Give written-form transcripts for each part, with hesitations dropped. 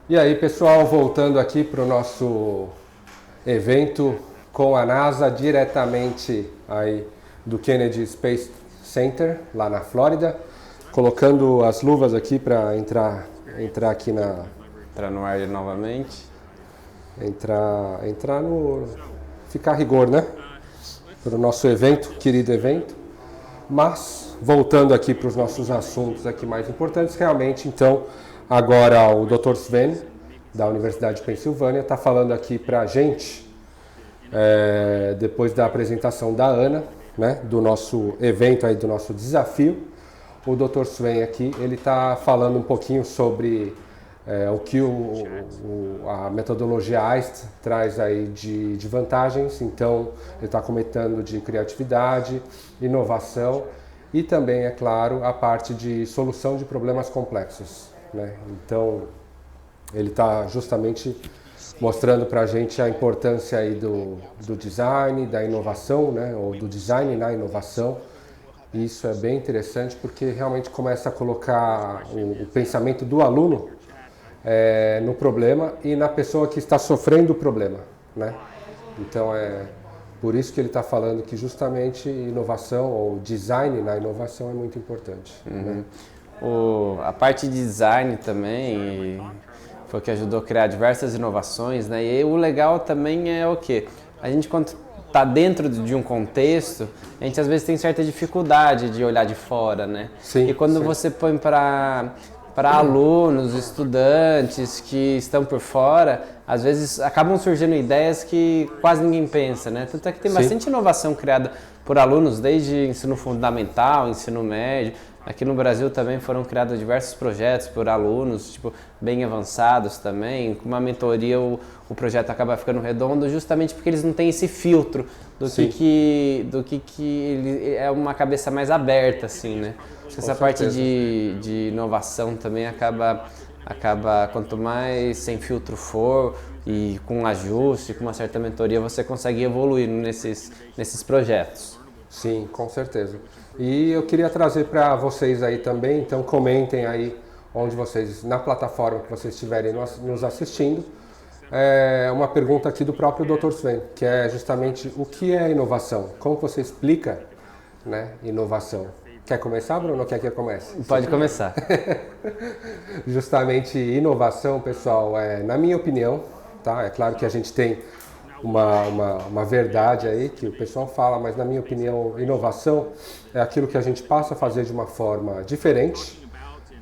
E aí, pessoal, voltando aqui para o nosso evento com a NASA, diretamente aí do Kennedy Space Center, lá na Flórida, colocando as luvas aqui para entrar aqui Entrar no ar novamente. entrar no ficar a rigor, né? Para o nosso evento, querido evento. Mas voltando aqui para os nossos assuntos aqui mais importantes, realmente, então, agora o Dr. Sven, da Universidade de Pensilvânia, está falando aqui para a gente, depois da apresentação da Ana, né, do nosso evento, aí, do nosso desafio. O Dr. Sven aqui, ele está falando um pouquinho sobre o que a metodologia AIST traz aí de vantagens. Então, ele está comentando de criatividade, inovação e também, é claro, a parte de solução de problemas complexos, né? Então, ele está justamente mostrando para a gente a importância aí do design, da inovação, né? Ou do design na inovação. E isso é bem interessante porque realmente começa a colocar o pensamento do aluno no problema e na pessoa que está sofrendo o problema, né? Então é por isso que ele está falando que justamente inovação ou design na inovação é muito importante. Né? A parte de design também foi o que ajudou a criar diversas inovações, né? E o legal também é o quê? A gente, quando está dentro de um contexto, a gente às vezes tem certa dificuldade de olhar de fora, né? Sim, e quando sim. você põe para alunos, estudantes que estão por fora, às vezes acabam surgindo ideias que quase ninguém pensa, né? Tanto é que tem bastante inovação criada por alunos, desde ensino fundamental, ensino médio. Aqui no Brasil também foram criados diversos projetos por alunos, tipo, bem avançados também. Com uma mentoria o projeto acaba ficando redondo justamente porque eles não têm esse filtro do que ele é uma cabeça mais aberta, assim, né? Essa parte de inovação também acaba, quanto mais sem filtro for e com ajuste, com uma certa mentoria, você consegue evoluir nesses projetos. Sim, com certeza. E eu queria trazer para vocês aí também, então comentem aí onde vocês, na plataforma que vocês estiverem nos assistindo, uma pergunta aqui do próprio Dr. Sven, que é justamente o que é inovação? Como você explica, né, inovação? Quer começar, Bruno, ou quer que eu comece? Pode começar. Justamente inovação, pessoal, na minha opinião, tá? É claro que a gente tem uma verdade aí que o pessoal fala, mas na minha opinião, inovação é aquilo que a gente passa a fazer de uma forma diferente,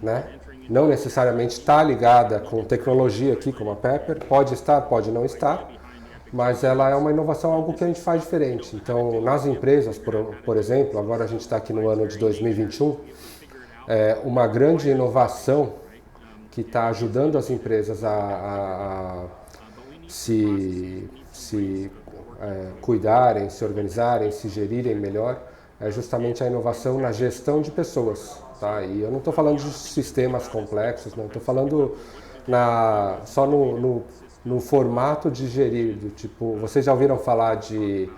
né? Não necessariamente está ligada com tecnologia aqui, como a Pepper, pode estar, pode não estar, mas ela é uma inovação, algo que a gente faz diferente. Então, nas empresas, por exemplo, agora a gente está aqui no ano de 2021, uma grande inovação que está ajudando as empresas a se cuidarem, se organizarem, se gerirem melhor, é justamente a inovação na gestão de pessoas. Tá? E eu não estou falando de sistemas complexos, não, estou falando só no formato de gerir, do tipo, vocês já ouviram falar de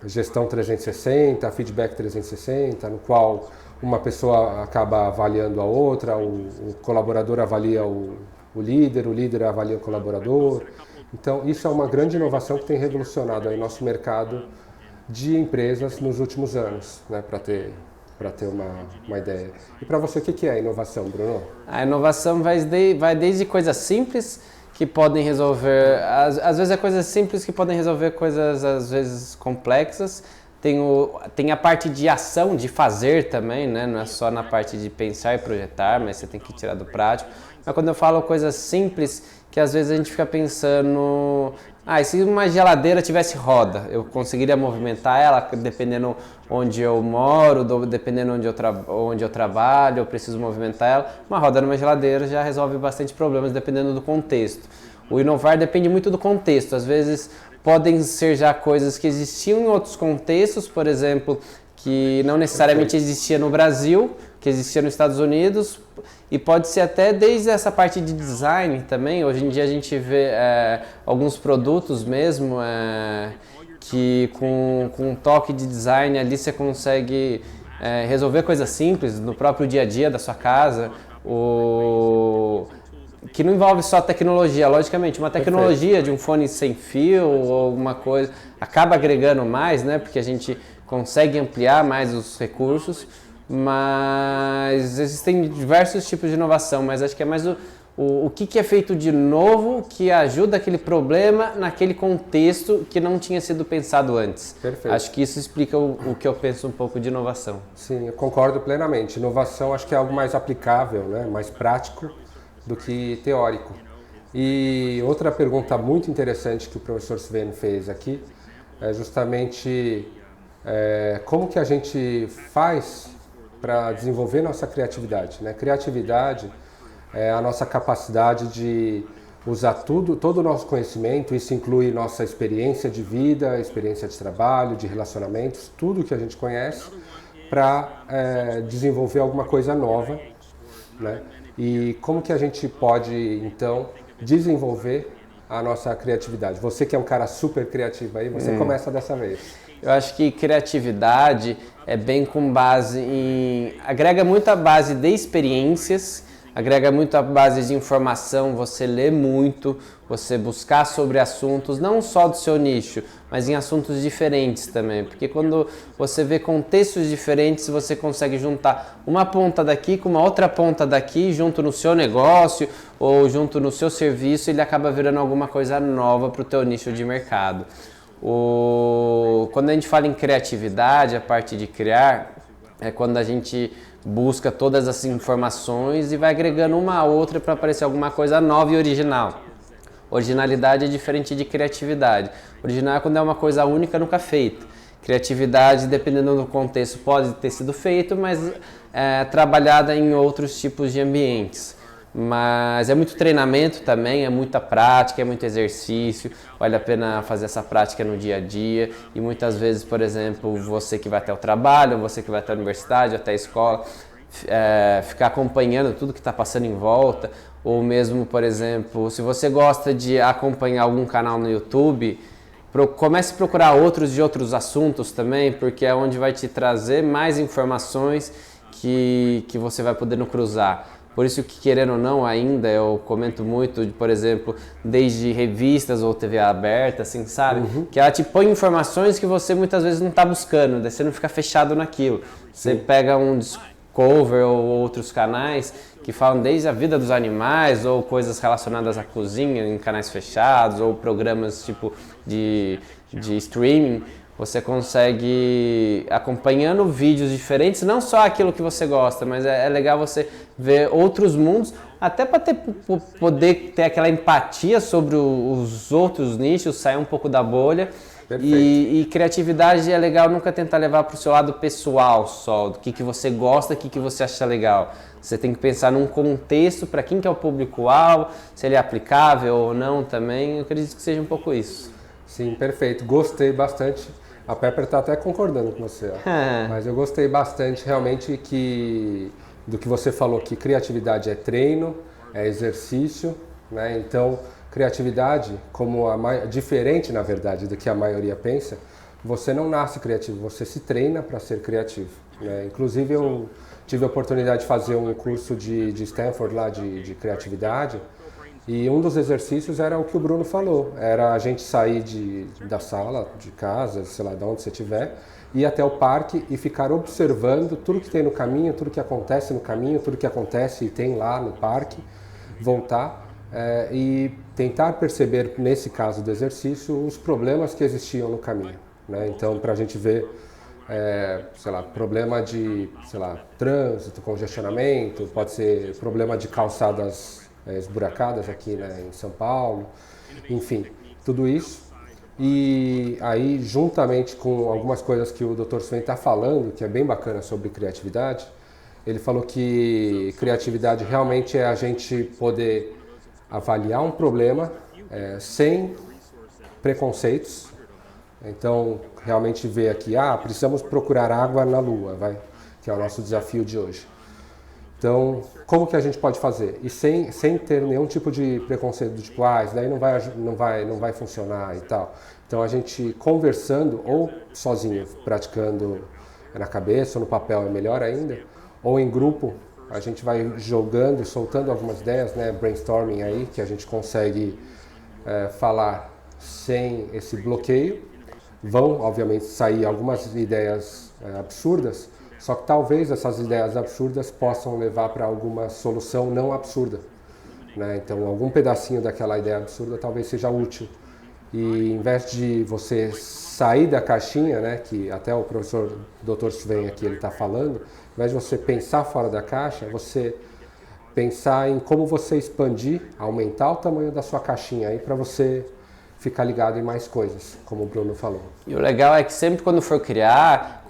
gestão 360, feedback 360, no qual uma pessoa acaba avaliando a outra, o colaborador avalia o líder avalia o colaborador. Então, isso é uma grande inovação que tem revolucionado aí o nosso mercado de empresas nos últimos anos, né, para ter uma ideia. E para você, o que é inovação, Bruno? A inovação vai desde coisas simples que podem resolver, às vezes é coisas simples que podem resolver coisas às vezes complexas. Tem a parte de ação, de fazer também, né? Não é só na parte de pensar e projetar, mas você tem que tirar do prático. Mas quando eu falo coisas simples, que às vezes a gente fica pensando, e se uma geladeira tivesse roda, eu conseguiria movimentar ela dependendo onde eu moro, dependendo onde eu trabalho, eu preciso movimentar ela. Uma roda numa geladeira já resolve bastante problemas dependendo do contexto. O inovar depende muito do contexto, às vezes podem ser já coisas que existiam em outros contextos, por exemplo, que não necessariamente existia no Brasil, que existia nos Estados Unidos, e pode ser até desde essa parte de design também. Hoje em dia a gente vê alguns produtos mesmo que com um toque de design ali você consegue resolver coisas simples no próprio dia a dia da sua casa. que não envolve só tecnologia. Logicamente, uma tecnologia de um fone sem fio ou alguma coisa acaba agregando mais, né? Porque a gente consegue ampliar mais os recursos, mas existem diversos tipos de inovação, mas acho que é mais o que é feito de novo que ajuda aquele problema naquele contexto que não tinha sido pensado antes. Perfeito. Acho que isso explica o que eu penso um pouco de inovação. Sim, eu concordo plenamente. Inovação acho que é algo mais aplicável, né? Mais prático do que teórico. E outra pergunta muito interessante que o professor Sven fez aqui é justamente como que a gente faz para desenvolver nossa criatividade, né? Criatividade é a nossa capacidade de usar todo o nosso conhecimento, isso inclui nossa experiência de vida, experiência de trabalho, de relacionamentos, tudo que a gente conhece, para desenvolver alguma coisa nova, né? E como que a gente pode, então, desenvolver a nossa criatividade? Você que é um cara super criativo aí, você começa dessa vez. Eu acho que criatividade é bem com base em... agrega muito a base de experiências, agrega muito a base de informação, você lê muito, você buscar sobre assuntos, não só do seu nicho, mas em assuntos diferentes também. Porque quando você vê contextos diferentes, você consegue juntar uma ponta daqui com uma outra ponta daqui, junto no seu negócio ou junto no seu serviço, ele acaba virando alguma coisa nova para o teu nicho de mercado. Quando a gente fala em criatividade, a parte de criar, é quando a gente busca todas as informações e vai agregando uma a outra para aparecer alguma coisa nova e original. Originalidade é diferente de criatividade. Original é quando é uma coisa única, nunca feita. Criatividade, dependendo do contexto, pode ter sido feito, mas é trabalhada em outros tipos de ambientes. Mas é muito treinamento também, é muita prática, é muito exercício, vale a pena fazer essa prática no dia a dia e muitas vezes, por exemplo, você que vai até o trabalho, você que vai até a universidade, até a escola, ficar acompanhando tudo que está passando em volta, ou mesmo, por exemplo, se você gosta de acompanhar algum canal no YouTube, comece a procurar outros de outros assuntos também, porque é onde vai te trazer mais informações que você vai podendo cruzar. Por isso que, querendo ou não, ainda eu comento muito, por exemplo, desde revistas ou TV aberta, assim, sabe? Uhum. Que ela te põe informações que você muitas vezes não está buscando, daí você não fica fechado naquilo. Você pega um Discover ou outros canais que falam desde a vida dos animais ou coisas relacionadas à cozinha em canais fechados ou programas tipo de streaming. Você consegue, acompanhando vídeos diferentes, não só aquilo que você gosta, mas é legal você ver outros mundos, até para poder ter aquela empatia sobre os outros nichos, sair um pouco da bolha. E criatividade é legal nunca tentar levar para o seu lado pessoal só, do que você gosta, o que você acha legal. Você tem que pensar num contexto, para quem que é o público-alvo, se ele é aplicável ou não também. Eu acredito que seja um pouco isso. Sim, perfeito. Gostei bastante. A Pepper está até concordando com você, ó. Mas eu gostei bastante realmente do que você falou, que criatividade é treino, é exercício, né? Então, criatividade, diferente na verdade do que a maioria pensa, você não nasce criativo, você se treina para ser criativo, né? Inclusive eu tive a oportunidade de fazer um curso de Stanford lá de criatividade. E um dos exercícios era o que o Bruno falou, era a gente sair da sala, de casa, sei lá, de onde você estiver, ir até o parque e ficar observando tudo que tem no caminho, tudo que acontece no caminho, tudo que acontece e tem lá no parque, voltar e tentar perceber, nesse caso do exercício, os problemas que existiam no caminho, né? Então, para a gente ver, sei lá, problema de, sei lá, trânsito, congestionamento, pode ser problema de calçadas esburacadas aqui, né, em São Paulo, enfim, tudo isso. E aí, juntamente com algumas coisas que o Dr. Sven está falando, que é bem bacana sobre criatividade, ele falou que criatividade realmente é a gente poder avaliar um problema sem preconceitos. Então, realmente ver aqui, precisamos procurar água na Lua, que é o nosso desafio de hoje. Então, como que a gente pode fazer? E sem ter nenhum tipo de preconceito do tipo, isso daí não vai funcionar e tal. Então, a gente conversando ou sozinho, praticando na cabeça ou no papel é melhor ainda, ou em grupo, a gente vai jogando e soltando algumas ideias, né, brainstorming aí, que a gente consegue falar sem esse bloqueio. Vão, obviamente, sair algumas ideias absurdas, só que talvez essas ideias absurdas possam levar para alguma solução não absurda, né? Então, algum pedacinho daquela ideia absurda talvez seja útil. E em vez de você sair da caixinha, né, que até o professor Dr. Sven aqui ele está falando, ao invés de você pensar fora da caixa, você pensar em como você expandir, aumentar o tamanho da sua caixinha aí para você ficar ligado em mais coisas, como o Bruno falou. E o legal é que sempre quando for criar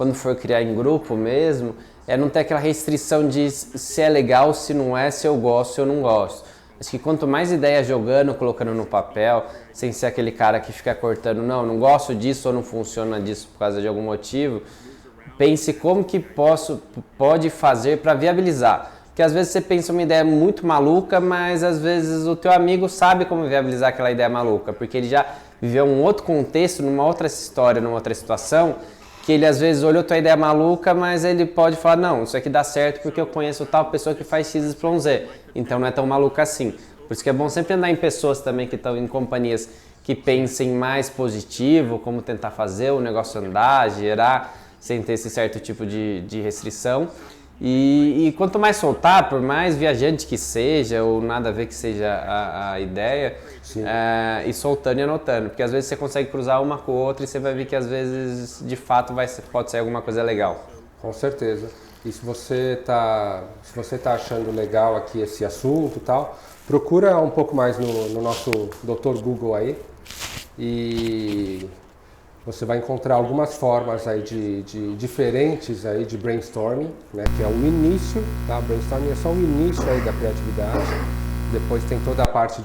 em grupo mesmo, é não ter aquela restrição de se é legal, se não é, se eu gosto, se eu não gosto. Acho que quanto mais ideias jogando, colocando no papel, sem ser aquele cara que fica cortando, não gosto disso ou não funciona disso por causa de algum motivo, pense como que pode fazer para viabilizar. Porque às vezes você pensa uma ideia muito maluca, mas às vezes o teu amigo sabe como viabilizar aquela ideia maluca, porque ele já viveu um outro contexto, numa outra história, numa outra situação, que ele às vezes olhou tua ideia maluca, mas ele pode falar, não, isso aqui dá certo porque eu conheço tal pessoa que faz X, Y, Z, então não é tão maluca assim. Por isso que é bom sempre andar em pessoas também que estão em companhias que pensem mais positivo, como tentar fazer o negócio andar, gerar, sem ter esse certo tipo de restrição. E quanto mais soltar, por mais viajante que seja, ou nada a ver que seja a ideia, ir soltando e anotando, porque às vezes você consegue cruzar uma com a outra e você vai ver que às vezes de fato pode sair alguma coisa legal. Com certeza. E se você tá achando legal aqui esse assunto e tal, procura um pouco mais no nosso Dr. Google aí e você vai encontrar algumas formas aí de diferentes aí de brainstorming, né, que é o início, tá? Brainstorming é só o início aí da criatividade. Depois tem toda a parte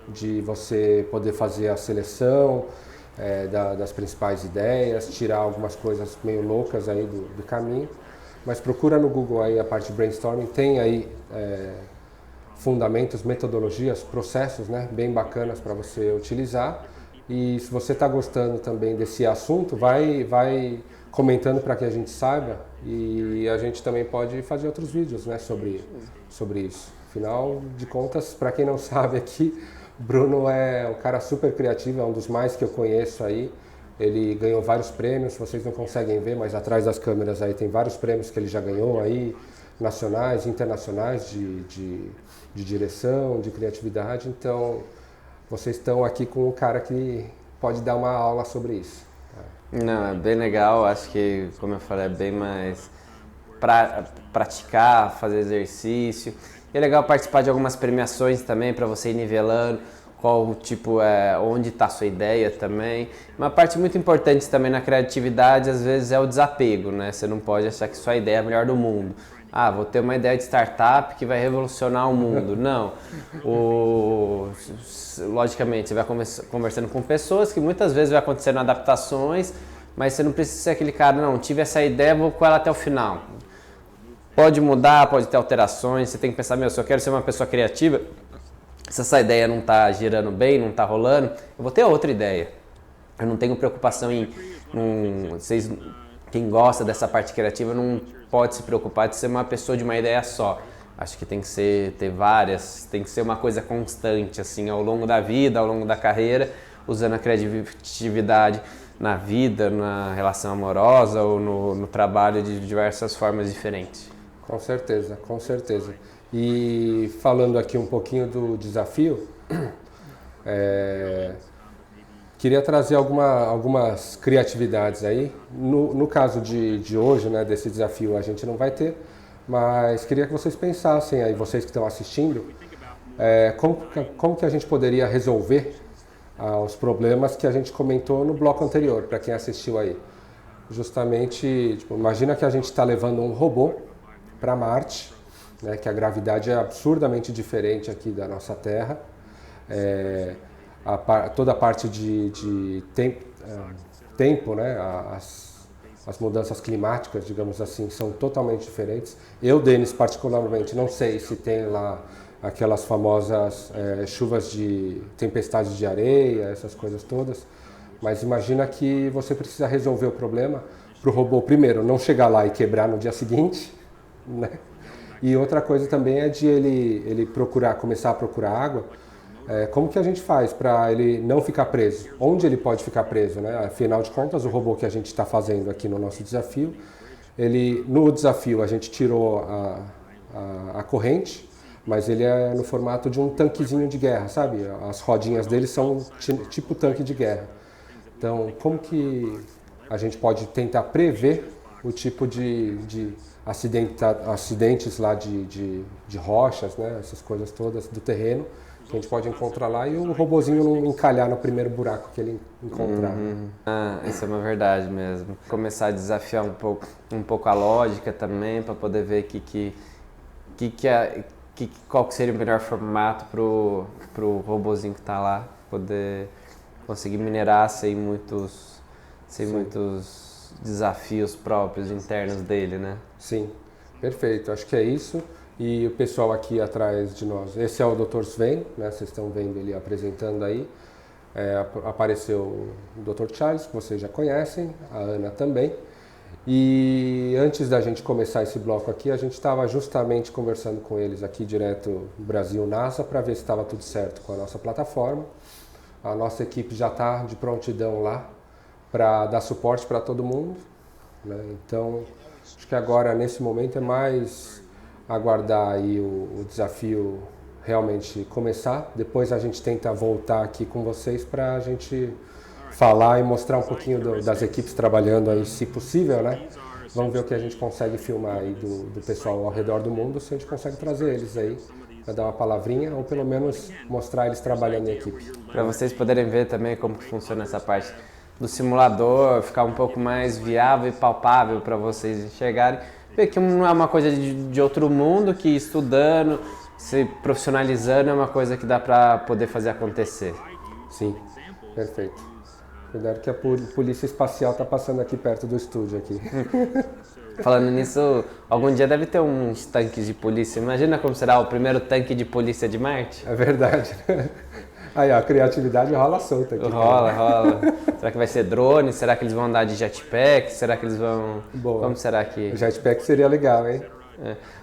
de você poder fazer a seleção das principais ideias, tirar algumas coisas meio loucas aí do caminho. Mas procura no Google aí a parte de brainstorming, tem aí fundamentos, metodologias, processos, né, bem bacanas para você utilizar. E se você está gostando também desse assunto, vai comentando para que a gente saiba e a gente também pode fazer outros vídeos, né, sobre isso. Afinal de contas, para quem não sabe aqui, Bruno é um cara super criativo, é um dos mais que eu conheço aí. Ele ganhou vários prêmios, vocês não conseguem ver, mas atrás das câmeras aí tem vários prêmios que ele já ganhou aí, nacionais, internacionais, de direção, de criatividade. Então, vocês estão aqui com um cara que pode dar uma aula sobre isso. Não, é bem legal, acho que, como eu falei, é bem mais praticar, fazer exercício. E é legal participar de algumas premiações também para você ir nivelando qual tipo onde está a sua ideia também. Uma parte muito importante também na criatividade às vezes é o desapego, né? Você não pode achar que sua ideia é a melhor do mundo. Ah, vou ter uma ideia de startup que vai revolucionar o mundo. Não. Logicamente, você vai conversando com pessoas que muitas vezes vai acontecendo adaptações, mas você não precisa ser aquele cara, não, tive essa ideia, vou com ela até o final. Pode mudar, pode ter alterações, você tem que pensar, se eu quero ser uma pessoa criativa, se essa ideia não está girando bem, não está rolando, eu vou ter outra ideia. Eu não tenho preocupação quem gosta dessa parte criativa não pode se preocupar de ser uma pessoa de uma ideia só. Acho que tem que ter várias, tem que ser uma coisa constante, assim, ao longo da vida, ao longo da carreira, usando a criatividade na vida, na relação amorosa ou no trabalho de diversas formas diferentes. Com certeza, com certeza. E falando aqui um pouquinho do desafio, queria trazer algumas criatividades aí. No caso de hoje, né, desse desafio, a gente não vai ter, mas queria que vocês pensassem aí, vocês que estão assistindo, como que a gente poderia resolver os problemas que a gente comentou no bloco anterior, para quem assistiu aí. Justamente, imagina que a gente está levando um robô para Marte, né, que a gravidade é absurdamente diferente aqui da nossa Terra. Toda a parte de tempo, né, as mudanças climáticas, digamos assim, são totalmente diferentes. Eu, Denis, particularmente, não sei se tem lá aquelas famosas chuvas de tempestades de areia, essas coisas todas, mas imagina que você precisa resolver o problema o robô, primeiro, não chegar lá e quebrar no dia seguinte, né? E outra coisa também é de ele começar a procurar água. Como que a gente faz para ele não ficar preso? Onde ele pode ficar preso, né? Afinal de contas, o robô que a gente está fazendo aqui no nosso desafio, no desafio a gente tirou a corrente, mas ele é no formato de um tanquezinho de guerra, sabe? As rodinhas dele são tipo tanque de guerra. Então, como que a gente pode tentar prever o tipo de acidentes lá de rochas, né? Essas coisas todas do terreno, que a gente pode encontrar lá e o robozinho não encalhar no primeiro buraco que ele encontrar. Isso é uma verdade mesmo. Começar a desafiar um pouco a lógica também, para poder ver qual que seria o melhor formato pro robozinho que está lá, poder conseguir minerar sem muitos desafios próprios, internos dele, né? Sim, perfeito. Acho que é isso. E o pessoal aqui atrás de nós, esse é o Dr. Sven, né? Vocês estão vendo ele apresentando aí. Apareceu o Dr. Charles, que vocês já conhecem, a Ana também. E antes da gente começar esse bloco aqui, a gente estava justamente conversando com eles aqui direto do Brasil NASA para ver se estava tudo certo com a nossa plataforma. A nossa equipe já está de prontidão lá para dar suporte para todo mundo, né? Então, acho que agora, nesse momento, é mais aguardar aí o desafio realmente começar. Depois a gente tenta voltar aqui com vocês para a gente falar e mostrar um pouquinho das equipes trabalhando aí, se possível, né? Vamos ver o que a gente consegue filmar aí do pessoal ao redor do mundo, se a gente consegue trazer eles aí para dar uma palavrinha ou pelo menos mostrar eles trabalhando em equipe. Para vocês poderem ver também como que funciona essa parte do simulador, ficar um pouco mais viável e palpável para vocês enxergarem, ver que não é uma coisa de outro mundo, que estudando, se profissionalizando é uma coisa que dá para poder fazer acontecer. Sim, perfeito. Cuidado que a polícia espacial está passando aqui perto do estúdio aqui. Falando nisso, algum dia deve ter uns tanques de polícia. Imagina como será o primeiro tanque de polícia de Marte? É verdade. Aí, ó, a criatividade rola solta aqui. Rola. Será que vai ser drone? Será que eles vão andar de jetpack? Será que eles vão... Boa. Como será que... O jetpack seria legal, hein?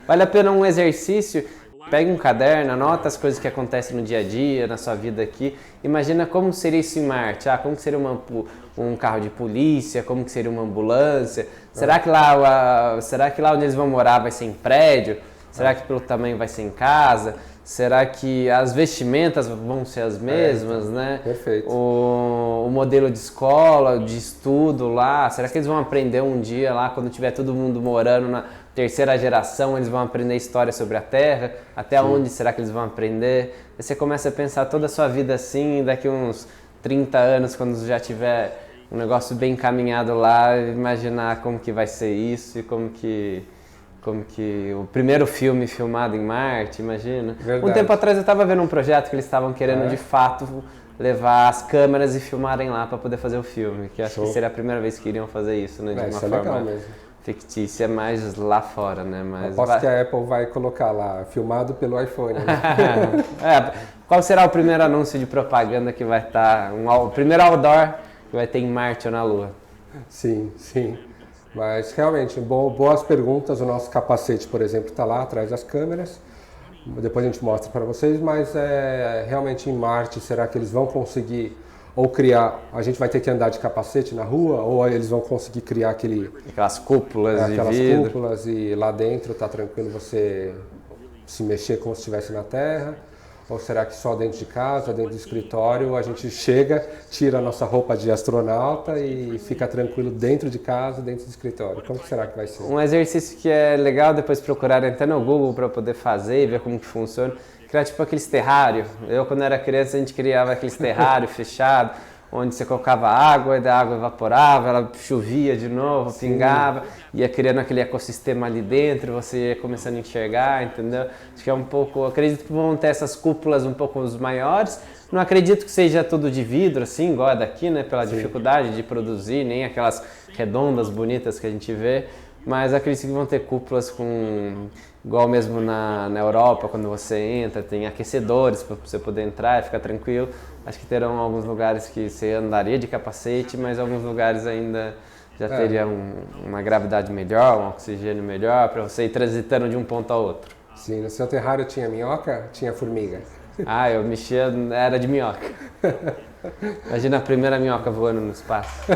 Vale a pena um exercício. Pega um caderno, anota as coisas que acontecem no dia a dia, na sua vida aqui. Imagina como seria isso em Marte. Como que seria um carro de polícia, como que seria uma ambulância. Será que lá onde eles vão morar vai ser em prédio? Será que pelo tamanho vai ser em casa? Será que as vestimentas vão ser as mesmas, né? Perfeito. O modelo de escola, de estudo lá, será que eles vão aprender um dia lá, quando tiver todo mundo morando na terceira geração, eles vão aprender história sobre a Terra? Até onde será que eles vão aprender? Aí você começa a pensar toda a sua vida assim, daqui uns 30 anos, quando já tiver um negócio bem encaminhado lá, imaginar como que vai ser isso e como que o primeiro filme filmado em Marte, imagina. Verdade. Um tempo atrás eu estava vendo um projeto que eles estavam querendo de fato levar as câmeras e filmarem lá para poder fazer o filme, que acho que seria a primeira vez que iriam fazer isso, né, de uma isso é forma legal mesmo. fictícia, mais lá fora, né? Mas aposto que a Apple vai colocar lá, filmado pelo iPhone, né? Qual será o primeiro anúncio de propaganda que vai estar, o primeiro outdoor que vai ter em Marte ou na Lua? Sim. Mas realmente, boas perguntas. O nosso capacete, por exemplo, está lá atrás das câmeras. Depois a gente mostra para vocês, mas realmente em Marte, será que eles vão conseguir ou criar, a gente vai ter que andar de capacete na rua, ou eles vão conseguir criar aquelas cúpulas de aquelas vidro. cúpulas e lá dentro tá tranquilo você se mexer como se estivesse na Terra? Ou será que só dentro de casa, dentro do escritório, a gente chega, tira a nossa roupa de astronauta e fica tranquilo dentro de casa, dentro do escritório? Como que será que vai ser? Um exercício que é legal depois procurar até no Google para poder fazer e ver como que funciona. Criar tipo aqueles terrários. Eu, quando era criança, a gente criava aqueles terrários fechados, onde você colocava água e da água evaporava, ela chovia de novo, pingava, ia criando aquele ecossistema ali dentro, você ia começando a enxergar, entendeu? Acho que é um pouco, acredito que vão ter essas cúpulas um pouco maiores, não acredito que seja tudo de vidro, assim, igual a daqui, né, pela dificuldade de produzir, nem aquelas redondas bonitas que a gente vê, mas acredito que vão ter cúpulas igual mesmo na Europa, quando você entra, tem aquecedores para você poder entrar e ficar tranquilo. Acho que terão alguns lugares que você andaria de capacete, mas alguns lugares ainda já teria uma gravidade melhor, um oxigênio melhor, para você ir transitando de um ponto ao outro. Sim, no seu terrário tinha minhoca? Tinha formiga? Ah, eu mexia, era de minhoca. Imagina a primeira minhoca voando no espaço.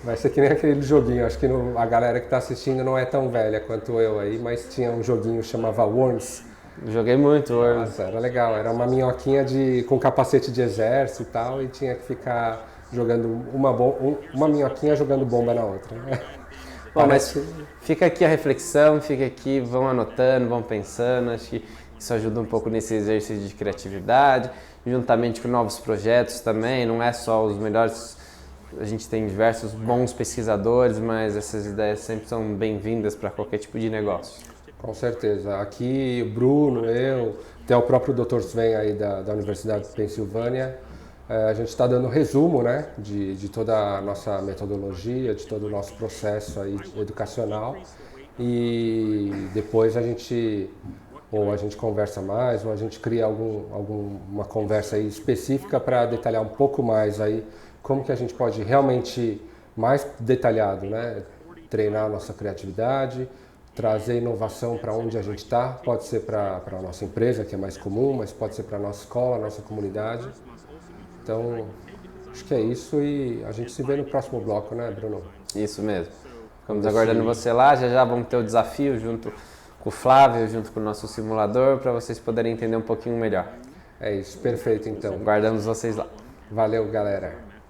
Vai ser que nem aquele joguinho, acho que a galera que está assistindo não é tão velha quanto eu aí, mas tinha um joguinho que chamava Worms. Joguei muito Worms. Nossa, era legal, era uma minhoquinha com capacete de exército e tal, e tinha que ficar jogando uma minhoquinha jogando bomba na outra. Bom, mas fica aqui a reflexão, fica aqui, vão anotando, vão pensando, acho que isso ajuda um pouco nesse exercício de criatividade, juntamente com novos projetos também, não é só os melhores, a gente tem diversos bons pesquisadores, mas essas ideias sempre são bem-vindas para qualquer tipo de negócio. Com certeza, aqui o Bruno, eu, até o próprio Dr. Sven aí da Universidade de Pensilvânia, a gente está dando resumo, né, de toda a nossa metodologia, de todo o nosso processo aí educacional, e depois a gente conversa mais, ou a gente cria alguma conversa aí específica para detalhar um pouco mais aí como que a gente pode realmente, mais detalhado, né, treinar a nossa criatividade, trazer inovação para onde a gente está, pode ser para a nossa empresa, que é mais comum, mas pode ser para a nossa escola, a nossa comunidade. Então, acho que é isso e a gente se vê no próximo bloco, né, Bruno? Isso mesmo. Ficamos aguardando você lá, já vamos ter o desafio junto com o Flávio, junto com o nosso simulador, para vocês poderem entender um pouquinho melhor. É isso, perfeito então. Guardamos vocês lá. Valeu, galera.